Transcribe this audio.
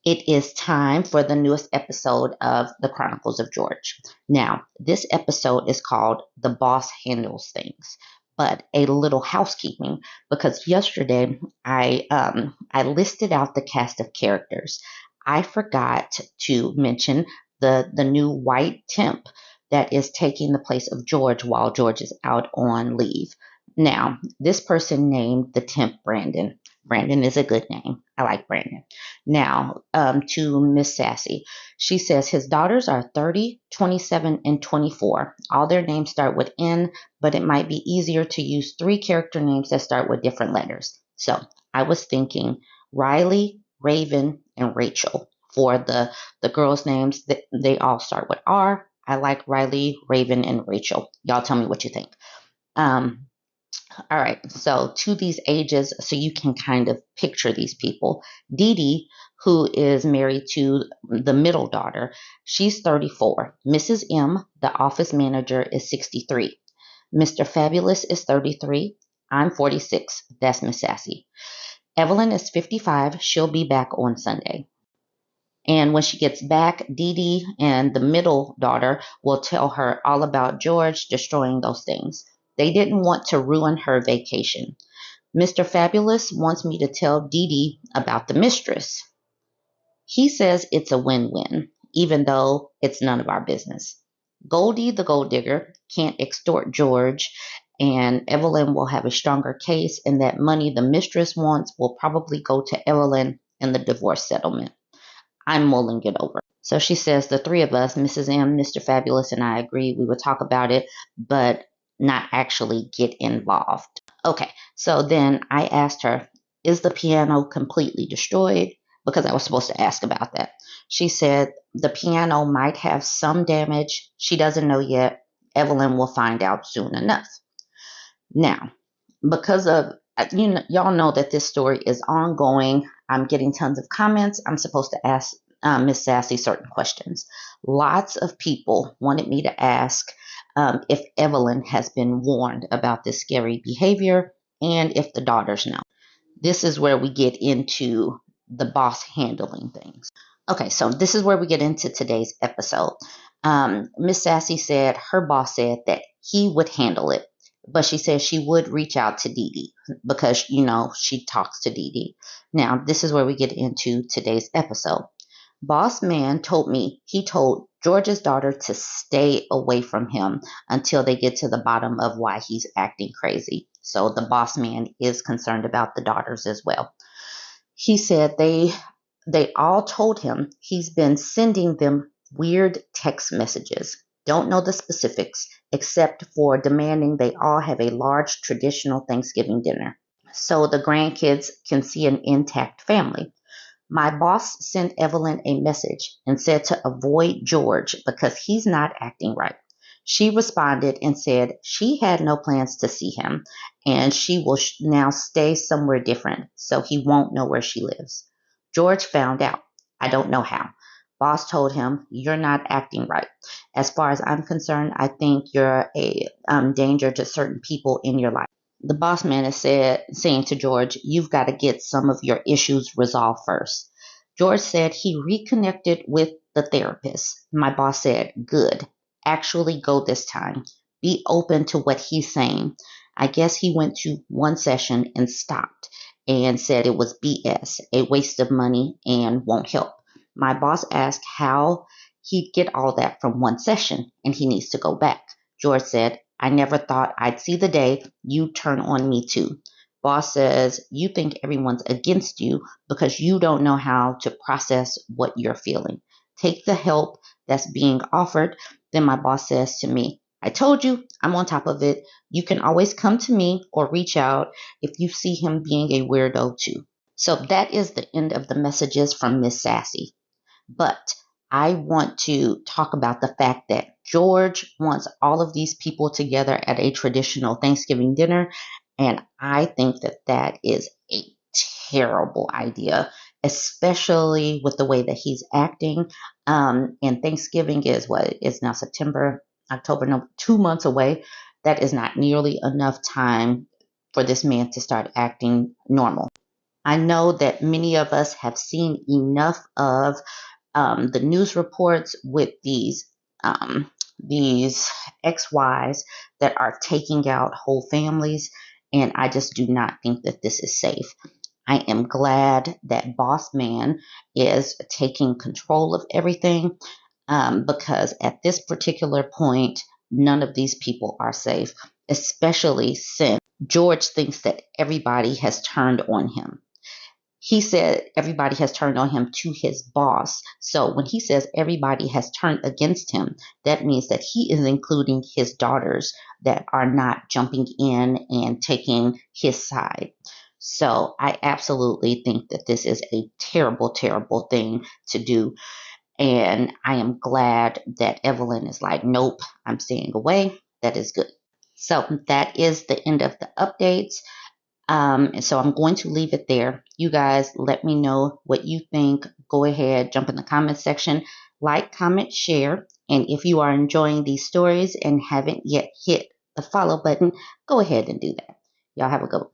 It is time for the newest episode of the Chronicles of George. Now, this episode is called The Boss Handles Things, but a little housekeeping because yesterday I listed out the cast of characters. I forgot to mention the new white temp that is taking the place of George while George is out on leave. Now, this person named the temp Brandon. Brandon is a good name. I like Brandon. Now, to Miss Sassy, she says his daughters are 30, 27, and 24. All their names start with N, but it might be easier to use three character names that start with different letters. So I was thinking Riley, Raven, and Rachel. For the girls' names, they all start with R. I like Riley, Raven, and Rachel. Y'all tell me what you think. Um, all right, so to these ages, so you can kind of picture these people. Dee Dee, who is married to the middle daughter, she's 34. Mrs. M, the office manager, is 63. Mr. Fabulous is 33. I'm 46. That's Miss Sassy. Evelyn is 55. She'll be back on Sunday. And when she gets back, Dee Dee and the middle daughter will tell her all about George destroying those things. They didn't want to ruin her vacation. Mr. Fabulous wants me to tell Dee Dee about the mistress. He says it's a win-win, even though it's none of our business. Goldie the gold digger can't extort George, and Evelyn will have a stronger case, and that money the mistress wants will probably go to Evelyn in the divorce settlement. I'm mulling it over. So she says the three of us, Mrs. M, Mr. Fabulous, and I agreed we would talk about it, but not actually get involved. Okay, so then I asked her, is the piano completely destroyed? Because I was supposed to ask about that. She said the piano might have some damage. She doesn't know yet. Evelyn will find out soon enough. Now, because of y'all know that this story is ongoing. I'm getting tons of comments. I'm supposed to ask Miss Sassy certain questions. Lots of people wanted me to ask if Evelyn has been warned about this scary behavior and if the daughters know. This is where we get into the boss handling things. Okay, so this is where we get into today's episode. Miss Sassy said her boss said that he would handle it, but she said she would reach out to Dee Dee because, she talks to Dee Dee. Now, this is where we get into today's episode. Boss man told me he told George's daughter to stay away from him until they get to the bottom of why he's acting crazy. So the boss man is concerned about the daughters as well. He said they all told him he's been sending them weird text messages. Don't know the specifics, except for demanding they all have a large traditional Thanksgiving dinner so the grandkids can see an intact family. My boss sent Evelyn a message and said to avoid George because he's not acting right. She responded and said she had no plans to see him and she will now stay somewhere different so he won't know where she lives. George found out. I don't know how. Boss told him, "You're not acting right. As far as I'm concerned, I think you're a danger to certain people in your life." The boss man is saying to George, "You've got to get some of your issues resolved first." George said he reconnected with the therapist. My boss said, "Good. Actually go this time. Be open to what he's saying." I guess he went to one session and stopped and said it was BS, a waste of money and won't help. My boss asked how he'd get all that from one session and he needs to go back. George said, "I never thought I'd see the day you turn on me too." Boss says, "You think everyone's against you because you don't know how to process what you're feeling. Take the help that's being offered." Then my boss says to me, "I told you, I'm on top of it. You can always come to me or reach out if you see him being a weirdo too." So that is the end of the messages from Miss Sassy. But I want to talk about the fact that George wants all of these people together at a traditional Thanksgiving dinner. And I think that that is a terrible idea, especially with the way that he's acting. And Thanksgiving is what is now September, October, no, 2 months away. That is not nearly enough time for this man to start acting normal. I know that many of us have seen enough of the news reports with these ex-wives that are taking out whole families, and I just do not think that this is safe. I am glad that Boss Man is taking control of everything, because at this particular point, none of these people are safe, especially since George thinks that everybody has turned on him. He said everybody has turned on him to his boss. So when he says everybody has turned against him, that means that he is including his daughters that are not jumping in and taking his side. So I absolutely think that this is a terrible, terrible thing to do. And I am glad that Evelyn is like, nope, I'm staying away. That is good. So that is the end of the updates. And so I'm going to leave it there. You guys let me know what you think. Go ahead, jump in the comment section, like, comment, share. And if you are enjoying these stories and haven't yet hit the follow button, go ahead and do that. Y'all have a good one.